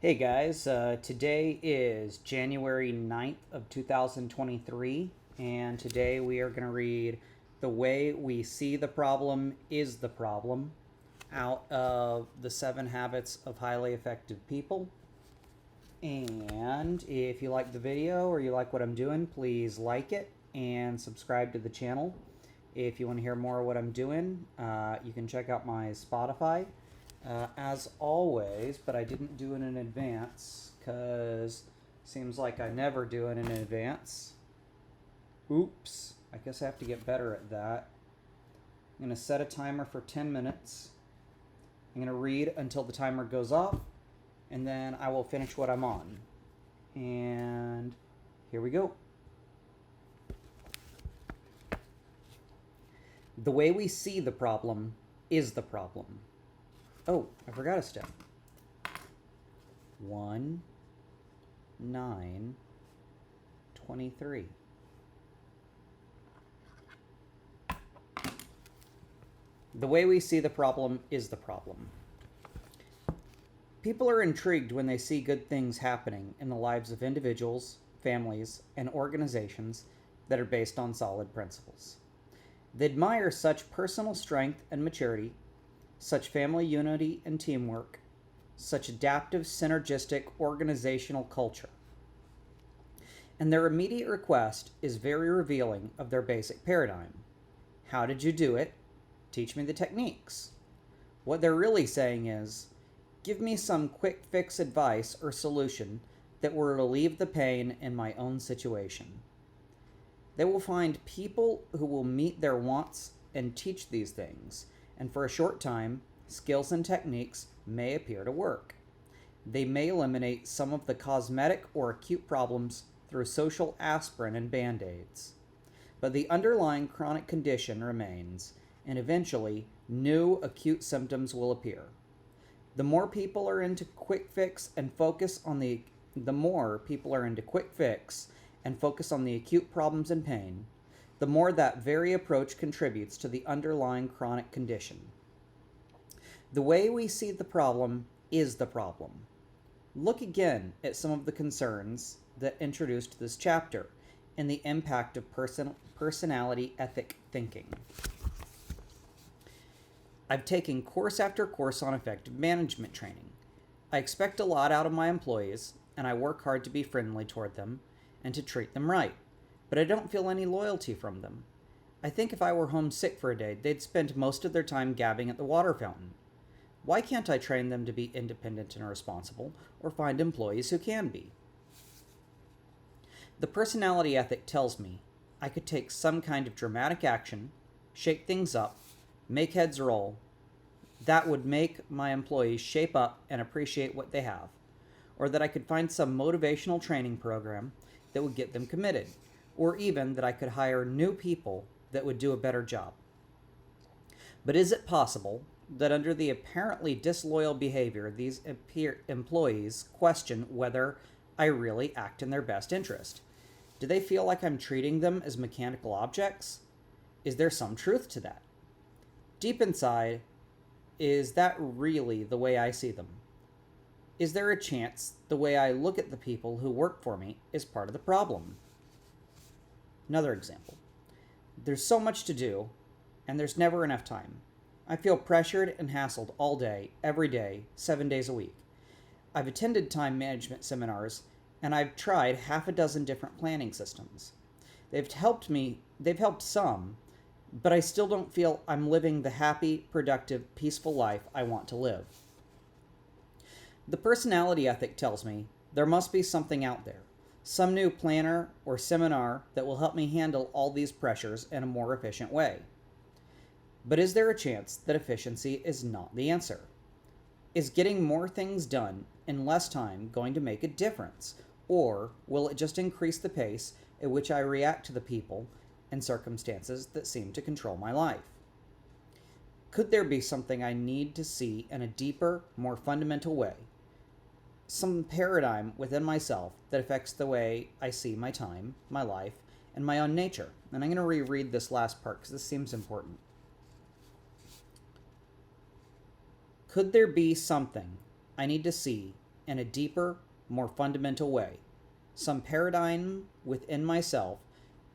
Hey guys, today is January 9th of 2023, and today we are going to read The Way We See the Problem is the Problem out of The 7 Habits of Highly Effective People. And if you like the video or you like what I'm doing, please like it and subscribe to the channel. If you want to hear more of what I'm doing, you can check out my Spotify. As always, but I didn't do it in advance because seems like I never do it in advance. Oops. I guess I have to get better at that. I'm going to set a timer for 10 minutes. I'm going to read until the timer goes off, and then I will finish what I'm on. And here we go. The way we see the problem is the problem. Oh, I forgot a step. 1, 9, 23. The way we see the problem is the problem. People are intrigued when they see good things happening in the lives of individuals, families, and organizations that are based on solid principles. They admire such personal strength and maturity, such family unity and teamwork, such adaptive, synergistic organizational culture. And their immediate request is very revealing of their basic paradigm. How did you do it? Teach me the techniques. What they're really saying is, give me some quick fix advice or solution that will relieve the pain in my own situation. They will find people who will meet their wants and teach these things, and for a short time, skills and techniques may appear to work. They may eliminate some of the cosmetic or acute problems through social aspirin and band-aids. But the underlying chronic condition remains, and eventually, new acute symptoms will appear. The more people are into quick fix and focus on the more people are into quick fix and focus on the acute problems and pain, the more that very approach contributes to the underlying chronic condition. The way we see the problem is the problem. Look again at some of the concerns that introduced this chapter and the impact of personality ethic thinking. I've taken course after course on effective management training. I expect a lot out of my employees, and I work hard to be friendly toward them and to treat them right, but I don't feel any loyalty from them. I think if I were homesick for a day, they'd spend most of their time gabbing at the water fountain. Why can't I train them to be independent and responsible, or find employees who can be? The personality ethic tells me I could take some kind of dramatic action, shake things up, make heads roll. That would make my employees shape up and appreciate what they have. Or that I could find some motivational training program that would get them committed. Or even that I could hire new people that would do a better job. But is it possible that under the apparently disloyal behavior, these employees question whether I really act in their best interest? Do they feel like I'm treating them as mechanical objects? Is there some truth to that? Deep inside, is that really the way I see them? Is there a chance the way I look at the people who work for me is part of the problem? Another example. There's so much to do, and there's never enough time. I feel pressured and hassled all day, every day, 7 days a week. I've attended time management seminars, and I've tried half a dozen different planning systems. They've helped some, but I still don't feel I'm living the happy, productive, peaceful life I want to live. The personality ethic tells me there must be something out there, some new planner or seminar that will help me handle all these pressures in a more efficient way. But is there a chance that efficiency is not the answer? Is getting more things done in less time going to make a difference? Or will it just increase the pace at which I react to the people and circumstances that seem to control my life? Could there be something I need to see in a deeper, more fundamental way? Some paradigm within myself that affects the way I see my time, my life, and my own nature. And I'm going to reread this last part because this seems important. Could there be something I need to see in a deeper, more fundamental way, some paradigm within myself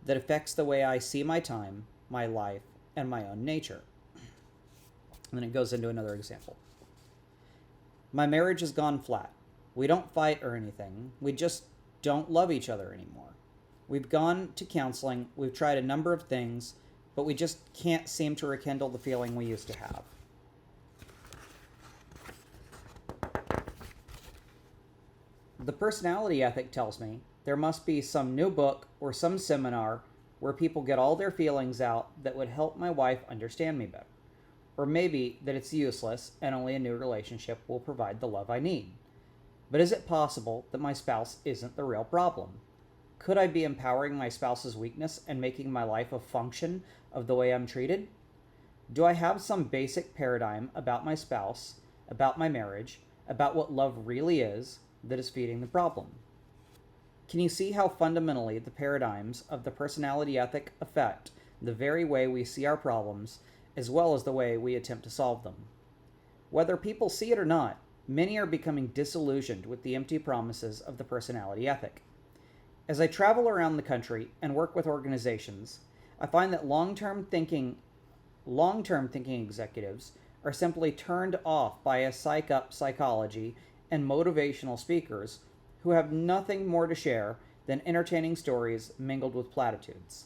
that affects the way I see my time, my life, and my own nature. And then it goes into another example. My marriage has gone flat. We don't fight or anything. We just don't love each other anymore. We've gone to counseling. We've tried a number of things, but we just can't seem to rekindle the feeling we used to have. The personality ethic tells me there must be some new book or some seminar where people get all their feelings out that would help my wife understand me better. Or maybe that it's useless and only a new relationship will provide the love I need. But is it possible that my spouse isn't the real problem? Could I be empowering my spouse's weakness and making my life a function of the way I'm treated? Do I have some basic paradigm about my spouse, about my marriage, about what love really is that is feeding the problem? Can you see how fundamentally the paradigms of the personality ethic affect the very way we see our problems, as well as the way we attempt to solve them? Whether people see it or not, many are becoming disillusioned with the empty promises of the personality ethic. As I travel around the country and work with organizations, I find that long-term thinking executives are simply turned off by a psych-up psychology and motivational speakers who have nothing more to share than entertaining stories mingled with platitudes.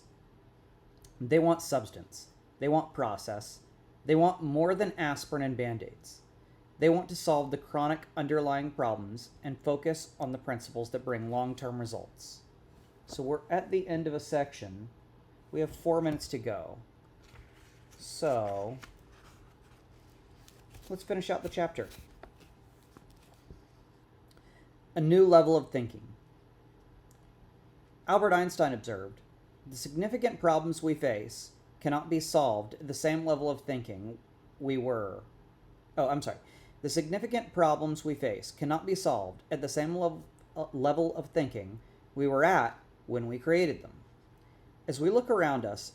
They want substance. They want process. They want more than aspirin and Band-Aids. They want to solve the chronic underlying problems and focus on the principles that bring long-term results. So we're at the end of a section. We have 4 minutes to go. So let's finish out the chapter. A new level of thinking. Albert Einstein observed, "The significant problems we face cannot be solved at the same level of thinking The significant problems we face cannot be solved at the same level of thinking we were at when we created them." As we look around us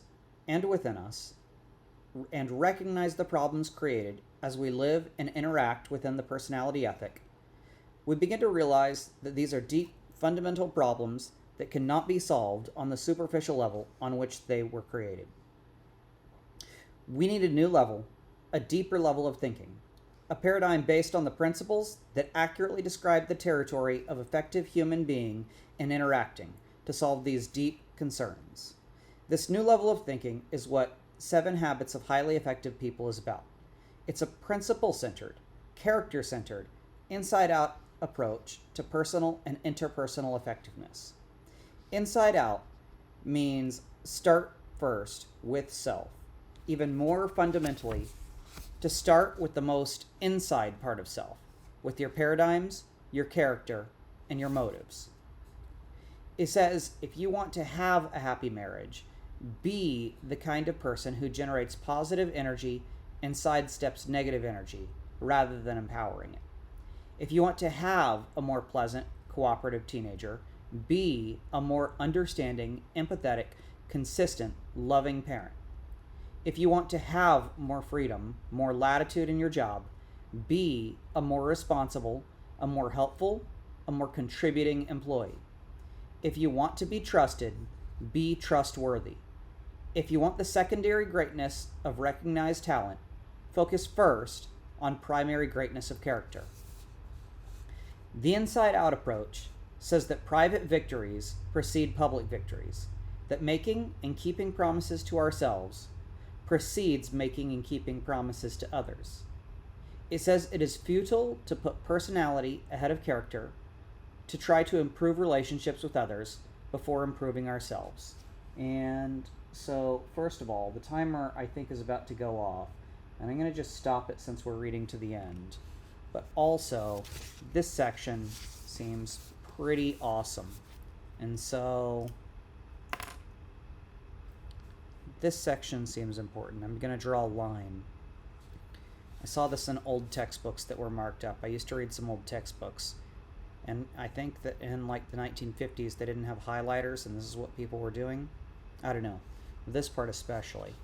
and within us and recognize the problems created as we live and interact within the personality ethic, we begin to realize that these are deep, fundamental problems that cannot be solved on the superficial level on which they were created. We need a new level, a deeper level of thinking, a paradigm based on the principles that accurately describe the territory of effective human being and interacting to solve these deep concerns. This new level of thinking is what 7 Habits of Highly Effective People is about. It's a principle-centered, character-centered, inside-out approach to personal and interpersonal effectiveness. Inside out means start first with self. Even more fundamentally, to start with the most inside part of self, with your paradigms, your character, and your motives. It says if you want to have a happy marriage, be the kind of person who generates positive energy and sidesteps negative energy rather than empowering it. If you want to have a more pleasant, cooperative teenager, be a more understanding, empathetic, consistent, loving parent. If you want to have more freedom, more latitude in your job, be a more responsible, a more helpful, a more contributing employee. If you want to be trusted, be trustworthy. If you want the secondary greatness of recognized talent, focus first on primary greatness of character. The inside-out approach says that private victories precede public victories, that making and keeping promises to ourselves precedes making and keeping promises to others. It says it is futile to put personality ahead of character, to try to improve relationships with others before improving ourselves. And so, first of all, the timer I think is about to go off, and I'm going to just stop it since we're reading to the end. But also, this section seems pretty awesome. And so, this section seems important. I'm going to draw a line. I saw this in old textbooks that were marked up. I used to read some old textbooks. And I think that in like the 1950s, they didn't have highlighters, and this is what people were doing. I don't know. This part especially.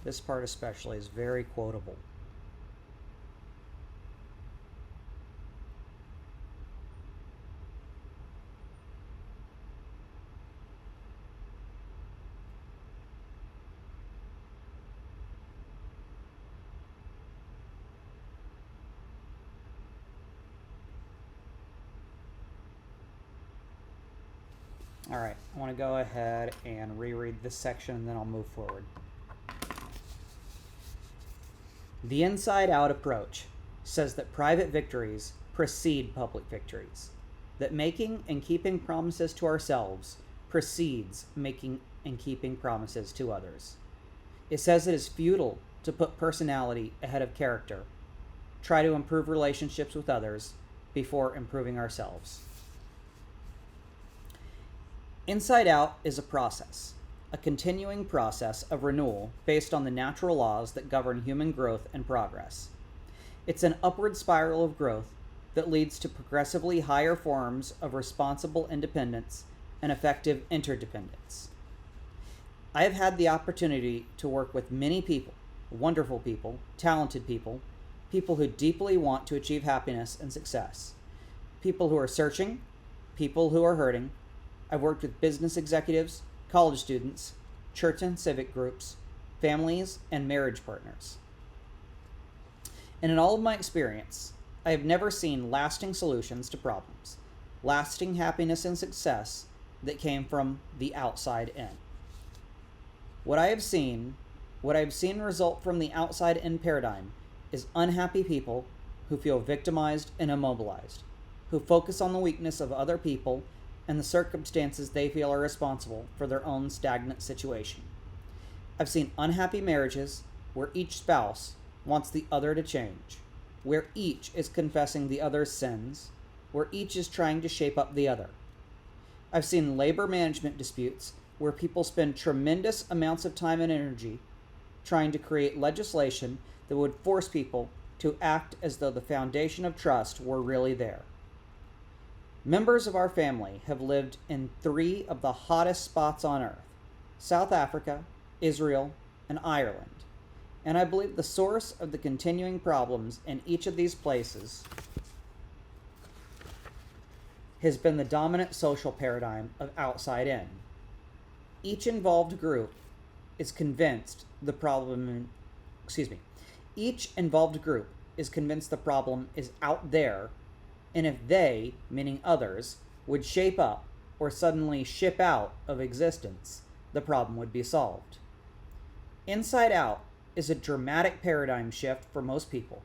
This part especially is very quotable. All right, I want to go ahead and reread this section and then I'll move forward. The inside-out approach says that private victories precede public victories, that making and keeping promises to ourselves precedes making and keeping promises to others. It says it is futile to put personality ahead of character, try to improve relationships with others before improving ourselves. Inside Out is a process, a continuing process of renewal based on the natural laws that govern human growth and progress. It's an upward spiral of growth that leads to progressively higher forms of responsible independence and effective interdependence. I have had the opportunity to work with many people, wonderful people, talented people, people who deeply want to achieve happiness and success, people who are searching, people who are hurting. I've worked with business executives, college students, church and civic groups, families, and marriage partners. And in all of my experience, I have never seen lasting solutions to problems, lasting happiness and success that came from the outside in. What I have seen result from the outside in paradigm is unhappy people who feel victimized and immobilized, who focus on the weakness of other people and the circumstances they feel are responsible for their own stagnant situation. I've seen unhappy marriages where each spouse wants the other to change, where each is confessing the other's sins, where each is trying to shape up the other. I've seen labor management disputes where people spend tremendous amounts of time and energy trying to create legislation that would force people to act as though the foundation of trust were really there. Members of our family have lived in 3 of the hottest spots on earth: South Africa, Israel, and Ireland. And I believe the source of the continuing problems in each of these places has been the dominant social paradigm of outside in. Each involved group is convinced the problem is out there, and if they, meaning others, would shape up or suddenly ship out of existence, the problem would be solved. Inside Out is a dramatic paradigm shift for most people,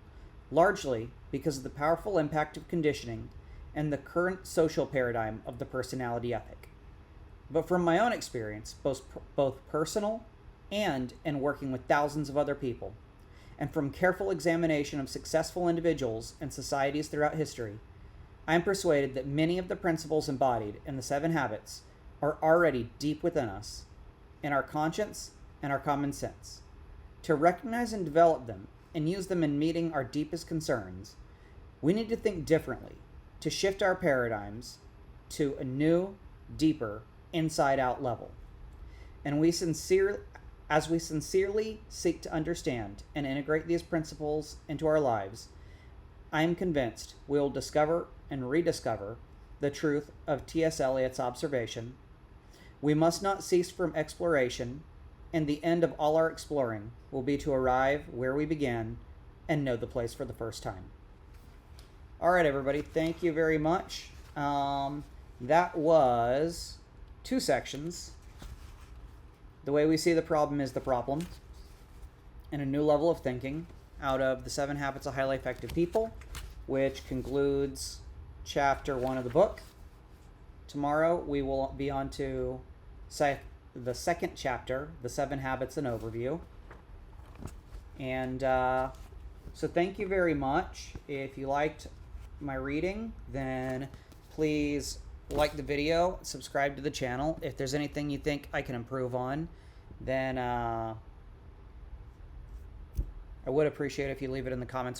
largely because of the powerful impact of conditioning and the current social paradigm of the personality ethic. But from my own experience, both personal and in working with thousands of other people, and from careful examination of successful individuals and societies throughout history, I am persuaded that many of the principles embodied in the 7 habits are already deep within us, in our conscience and our common sense. To recognize and develop them and use them in meeting our deepest concerns, we need to think differently, to shift our paradigms to a new, deeper, inside-out level. And as we sincerely seek to understand and integrate these principles into our lives, I am convinced we will discover and rediscover the truth of T.S. Eliot's observation: we must not cease from exploration, and the end of all our exploring will be to arrive where we began and know the place for the first time. All right, everybody, thank you very much. That was 2 sections. The way we see the problem is the problem, and a new level of thinking out of the 7 Habits of Highly Effective People, which concludes chapter 1 of the book. Tomorrow we will be on to the second chapter, the 7 Habits and Overview. And so thank you very much. If you liked my reading, then please like the video, subscribe to the channel. If there's anything you think I can improve on, then I would appreciate it if you leave it in the comments